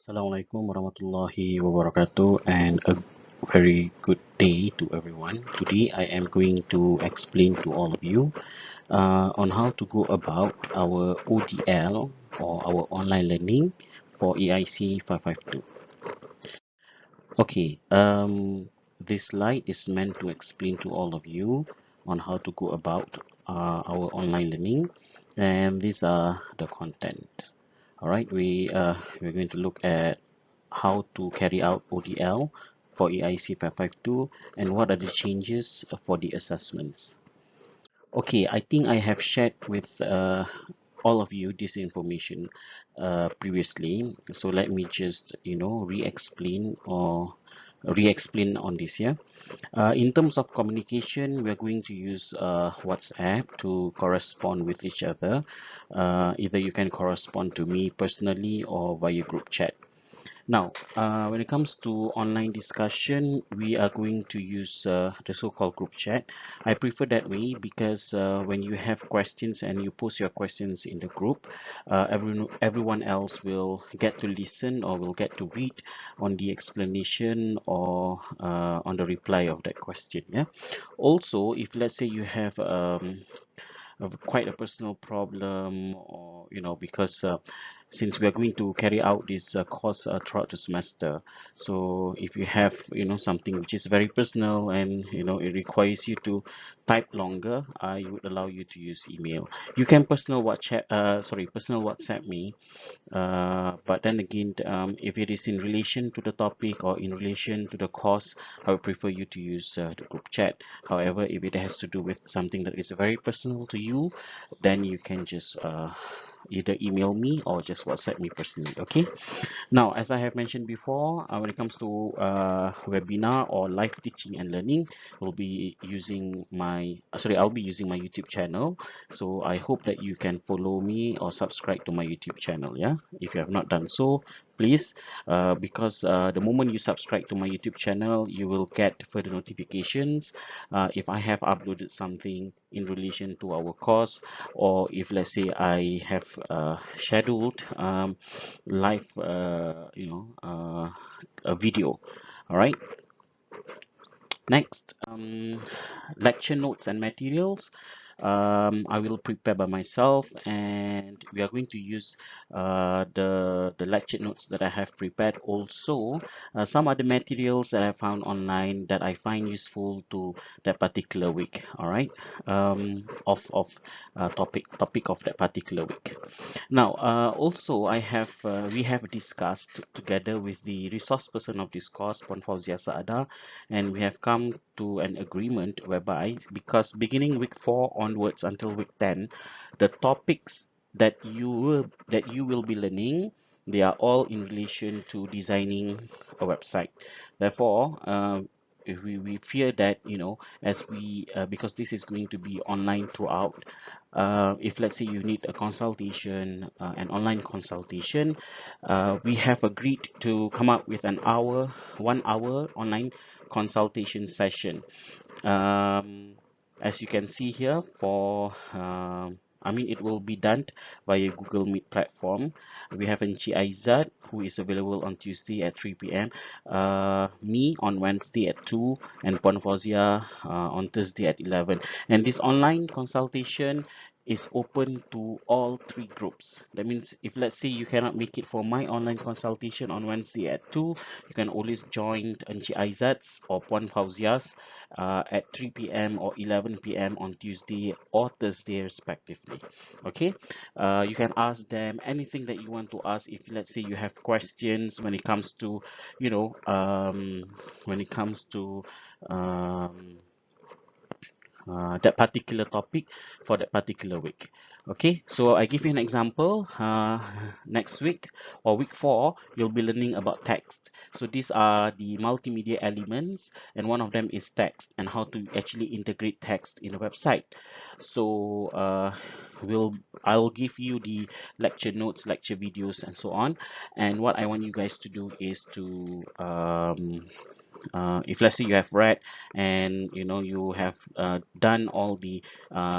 Assalamualaikum warahmatullahi wabarakatuh, and a very good day to everyone. Today I am going to explain to all of you on how to go about our ODL, or our online learning, for EIC 552. Okay, this slide is meant to explain to all of you on how to go about our online learning, and these are the content. All right, we're going to look at how to carry out ODL for EIC 552 and what are the changes for the assessments. Okay, I think I have shared with all of you this information previously, so let me just re-explain on this here. In terms of communication, we are going to use WhatsApp to correspond with each other. Either you can correspond to me personally or via group chat. Now, when it comes to online discussion, we are going to use the so-called group chat. I prefer that way because when you have questions and you post your questions in the group, everyone else will get to listen or will get to read on the explanation or on the reply of that question. Yeah. Also, if let's say you have quite a personal problem, or because since we are going to carry out this course throughout the semester, so if you have something which is very personal and it requires you to type longer, I would allow you to use email. You can personal WhatsApp me, but then again, if it is in relation to the topic or in relation to the course, I would prefer you to use the group chat. However, if it has to do with something that is very personal to you, then you can just either email me or just WhatsApp me personally. Okay. Now, as I have mentioned before, when it comes to webinar or live teaching and learning, I'll be using my YouTube channel. So I hope that you can follow me or subscribe to my YouTube channel. Yeah, if you have not done so, please, because the moment you subscribe to my YouTube channel, you will get further notifications if I have uploaded something in relation to our course, or if let's say I have scheduled live a video. All right, next, lecture notes and materials. I will prepare by myself, and we are going to use the lecture notes that I have prepared. Also, some other materials that I found online that I find useful to that particular week. All right, of topic of that particular week. Now, also we have discussed together with the resource person of this course, Puan Fauzia Saada, and we have come to an agreement whereby, because beginning week 4 onwards until week 10, the topics that you will be learning, they are all in relation to designing a website. Therefore, if we fear that, as we because this is going to be online throughout, if let's say you need a consultation, an online consultation, we have agreed to come up with 1 hour online consultation session. As you can see here, it will be done via Google Meet platform. We have Encik Aizat, who is available on Tuesday at 3 p.m., me on Wednesday at 2, and Puan Fauzia on Thursday at 11. And this online consultation is open to all 3 groups. That means if let's say you cannot make it for my online consultation on Wednesday at 2, you can always join Encik Aizat's or Puan Fauzia's at 3 p.m. or 11 p.m. on Tuesday or Thursday respectively. Okay, you can ask them anything that you want to ask. If let's say you have questions when it comes to when it comes to um, that particular topic for that particular week. Okay, so I give you an example. Next week or week 4, you'll be learning about text. So these are the multimedia elements, and one of them is text and how to actually integrate text in a website. So I'll give you the lecture notes, lecture videos, and so on. And what I want you guys to do is to if let's say you have read and you have done all the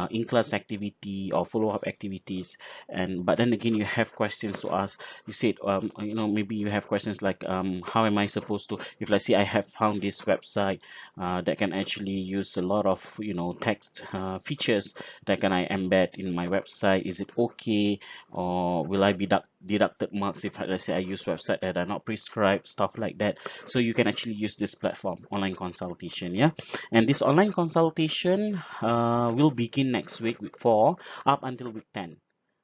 in-class activity or follow-up activities, and but then again you have questions to ask. You said maybe you have questions like, how am I supposed to, if let's say I have found this website that can actually use a lot of text features that can I embed in my website, is it okay, or will I be deducted marks if let's say I use website that are not prescribed, stuff like that. So you can actually use this platform, online consultation. Yeah, and this online consultation will begin next week 4, up until week 10.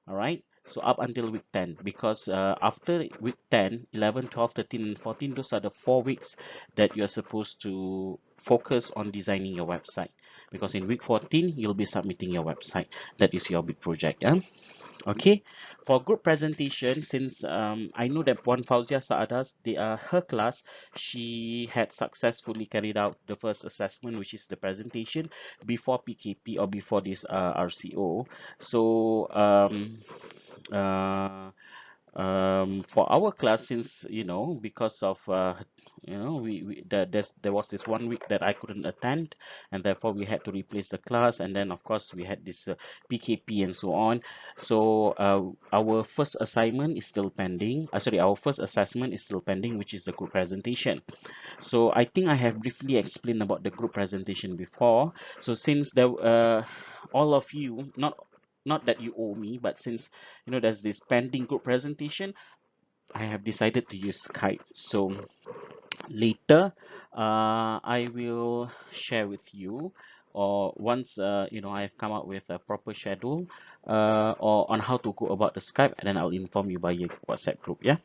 All right, so up until week 10, because after week 10, 11, 12, 13, and 14, those are the 4 weeks that you're supposed to focus on designing your website, because in week 14 you'll be submitting your website. That is your big project. Yeah. Okay, for group presentation, since I know that Puan Fauzia Saadas, her class, she had successfully carried out the first assessment, which is the presentation, before PKP or before this RCO. So uh, for our class, since because of there was this one week that I couldn't attend, and therefore we had to replace the class, and then of course we had this PKP and so on. So our first assignment is still pending. Sorry, our first assessment is still pending, which is the group presentation. So I think I have briefly explained about the group presentation before. So since there all of you, not that you owe me, but since there's this pending group presentation, I have decided to use Skype. So later I will share with you, or once I have come up with a proper schedule or on how to go about the Skype, and then I'll inform you via WhatsApp group. Yeah.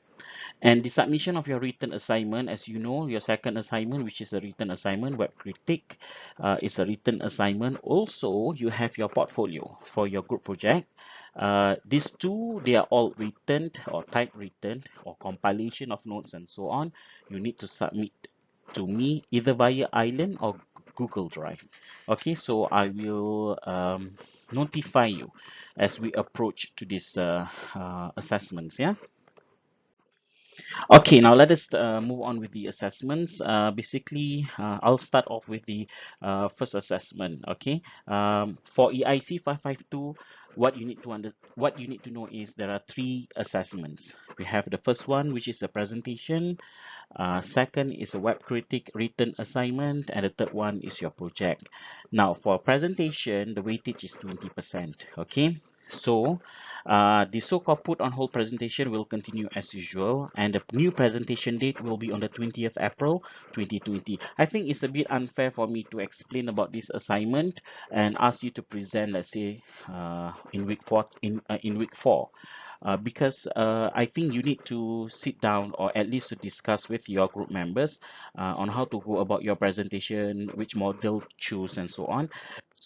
And the submission of your written assignment, as you know, your second assignment, which is a written assignment, web critique, is a written assignment. Also, you have your portfolio for your group project. These two, they are all written or typewritten or compilation of notes and so on. You need to submit to me either via Island or Google Drive. Okay, so I will notify you as we approach to these assessments. Yeah. Okay, now let us move on with the assessments. Basically, I'll start off with the first assessment. Okay, for EIC 552, what you need to know is there are 3 assessments. We have the first one, which is a presentation. Second is a web critic written assignment, and the third one is your project. Now, for presentation, the weightage is 20%. Okay. So, the so-called put on hold presentation will continue as usual, and the new presentation date will be on the 20th April 2020. I think it's a bit unfair for me to explain about this assignment and ask you to present, let's say, in week 4, because I think you need to sit down or at least to discuss with your group members on how to go about your presentation, which model to choose, and so on.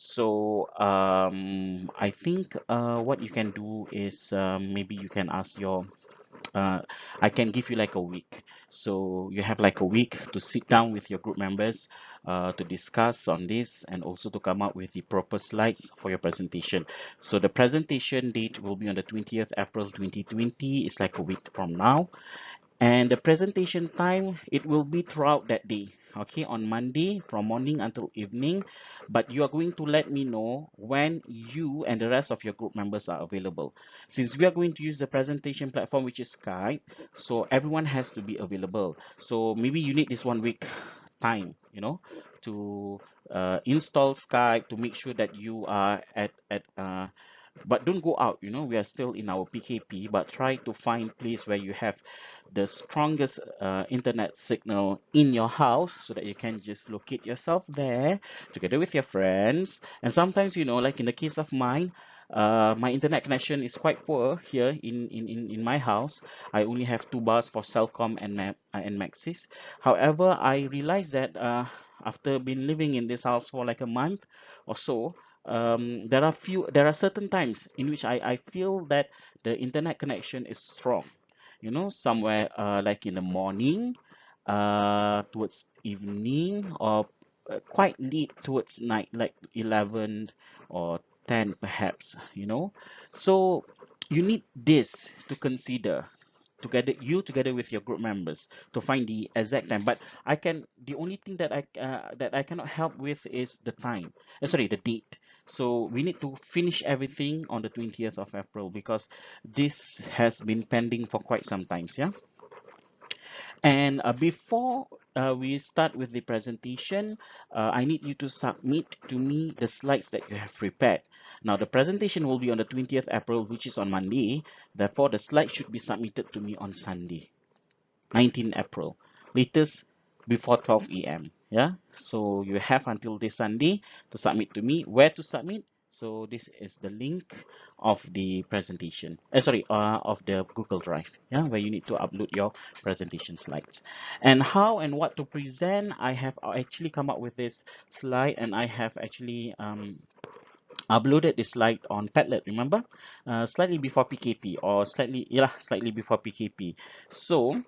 So I think what you can do is maybe you can ask your uh, I can give you like a week. So you have like a week to sit down with your group members to discuss on this, and also to come up with the proper slides for your presentation. So the presentation date will be on the 20th April 2020. It's like a week from now. And the presentation time, it will be throughout that day. Okay, on Monday from morning until evening, but you are going to let me know when you and the rest of your group members are available. Since we are going to use the presentation platform, which is Skype, so everyone has to be available. So maybe you need this 1 week time, to install Skype, to make sure that you are at but don't go out. We are still in our PKP, but try to find place where you have the strongest internet signal in your house, so that you can just locate yourself there together with your friends. And sometimes, like in the case of mine, my internet connection is quite poor here in my house. I only have 2 bars for Celcom and Maxis. However, I realized that after been living in this house for like a month or so, there are certain times in which I feel that the internet connection is strong. Somewhere like in the morning, towards evening, or quite late towards night, like 11 or 10 perhaps. So you need this to consider. together with your group members to find the exact time. But the only thing that I cannot help with is the time. Sorry, the date. So we need to finish everything on the 20th of April because this has been pending for quite some times. Yeah. And before we start with the presentation, I need you to submit to me the slides that you have prepared. Now, the presentation will be on the 20th April, which is on Monday. Therefore, the slides should be submitted to me on Sunday, 19 April, latest before 12 a.m. Yeah, so you have until this Sunday to submit to me. Where to submit? So this is the link of the presentation. Of the Google Drive. Yeah, where you need to upload your presentation slides. And how and what to present? I have actually come up with this slide, and I have actually uploaded this slide on Padlet, remember? Slightly before PKP, or slightly before PKP. So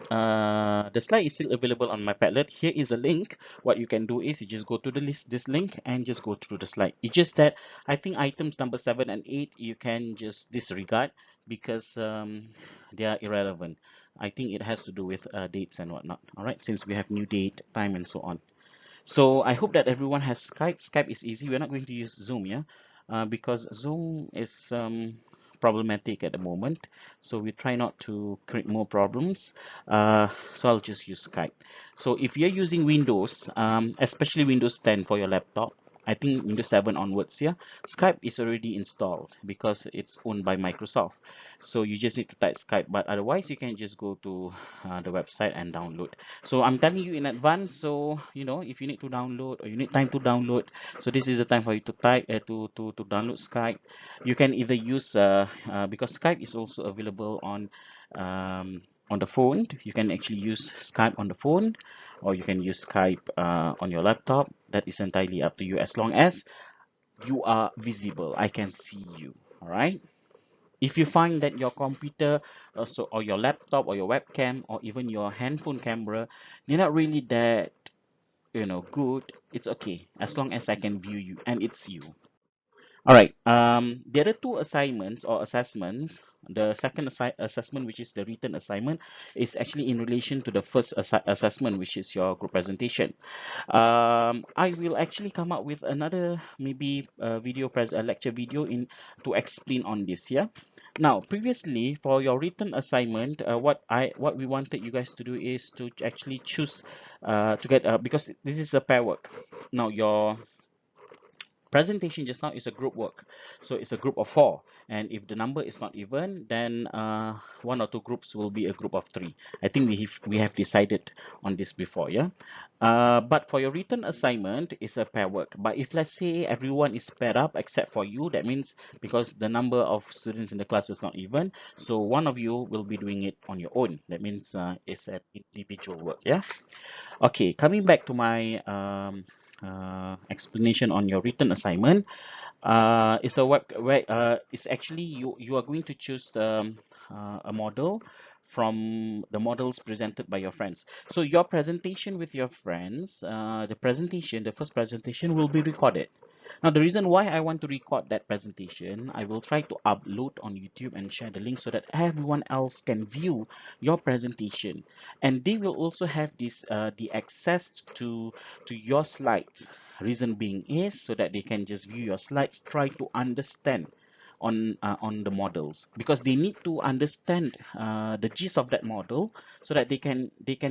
the slide is still available on my Padlet. Here is a link. What you can do is you just go to the list, this link, and just go through the slide. It's just that I think items number 7 and 8 you can just disregard because they are irrelevant. I think it has to do with dates and whatnot. All right, since we have new date, time, and so on. So I hope that everyone has Skype. Skype is easy. We're not going to use Zoom, yeah, because Zoom is problematic at the moment. So we try not to create more problems. So I'll just use Skype. So if you're using Windows, especially Windows 10 for your laptop, I think Windows 7 onwards, yeah, Skype is already installed because it's owned by Microsoft. So you just need to type Skype, but otherwise you can just go to the website and download. So I'm telling you in advance, so you know if you need to download or you need time to download, so this is the time for you to type to download Skype. You can either use because Skype is also available on the phone. You can actually use Skype on the phone, or you can use Skype on your laptop. That is entirely up to you, as long as you are visible. I can see you. All right. If you find that your computer or your laptop or your webcam or even your handphone camera, they're not really that good, it's okay as long as I can view you and it's you. All right. The other two assignments or assessments, the second assessment, which is the written assignment, is actually in relation to the first assessment, which is your group presentation. I will actually come up with another maybe a lecture video in to explain on this. Yeah. Now, previously for your written assignment, what we wanted you guys to do is to actually choose to get because this is a pair work. Now your presentation just now is a group work, so it's a group of 4, and if the number is not even, then one or two groups will be a group of 3. I think we have decided on this before, yeah. But for your written assignment, it's a pair work. But if let's say everyone is paired up except for you, that means because the number of students in the class is not even, so one of you will be doing it on your own. That means it's an individual work, yeah. Okay, coming back to my explanation on your written assignment. It's a it's actually you are going to choose a model from the models presented by your friends. So your presentation with your friends, the first presentation will be recorded. Now, the reason why I want to record that presentation, I will try to upload on YouTube and share the link so that everyone else can view your presentation, and they will also have the access to your slides. Reason being is so that they can just view your slides, try to understand on the models, because they need to understand the gist of that model so that they can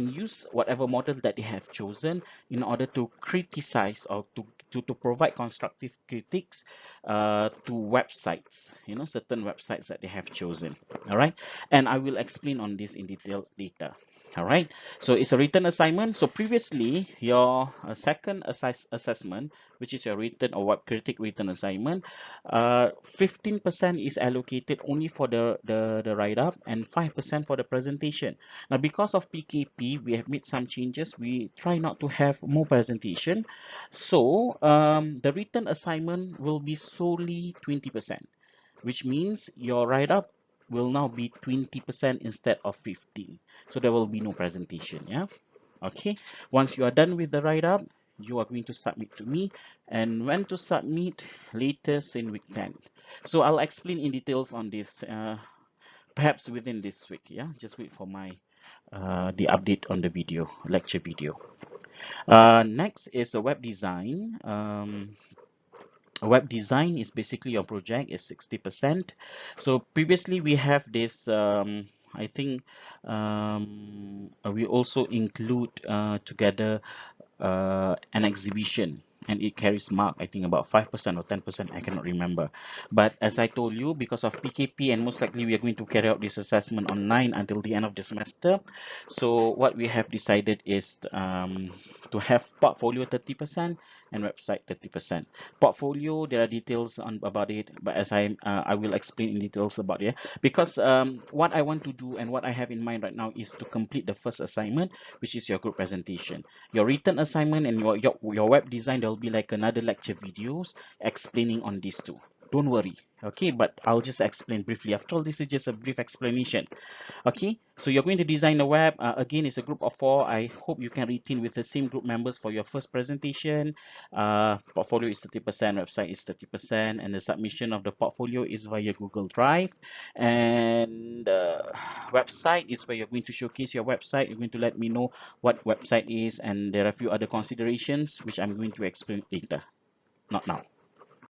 use whatever model that they have chosen in order to criticize or to provide constructive critiques to websites, certain websites that they have chosen. All right, and I will explain on this in detail later. All right, so it's a written assignment. So previously, your second assessment, which is your written or web critic written assignment, 15% is allocated only for the write-up and 5% for the presentation. Now, because of PKP, we have made some changes. We try not to have more presentation. So the written assignment will be solely 20%, which means your write-up will now be 20% instead of 15. So there will be no presentation, yeah? Okay, once you are done with the write-up, you are going to submit to me, and when to submit, latest in week 10. So I'll explain in details on this perhaps within this week. Yeah, just wait for my the update on the video, lecture video. Next is a web design. Web design is basically your project is 60%. So previously we have this, I think we also include together an exhibition, and it carries mark, I think about 5% or 10%, I cannot remember. But as I told you, because of PKP, and most likely we are going to carry out this assessment online until the end of the semester, so what we have decided is to have portfolio 30% and website 30%. Portfolio, there are details on about it, but as I will explain in details about it, because what I want to do and what I have in mind right now is to complete the first assignment, which is your group presentation. Your written assignment and your web design, there will be like another lecture videos explaining on these two. Don't worry, okay, but I'll just explain briefly. After all, this is just a brief explanation. Okay, so you're going to design a web. Again, it's a group of 4. I hope you can retain with the same group members for your first presentation. Portfolio is 30%, website is 30%, and the submission of the portfolio is via Google Drive. And website is where you're going to showcase your website. You're going to let me know what website is, and there are a few other considerations which I'm going to explain later, not now.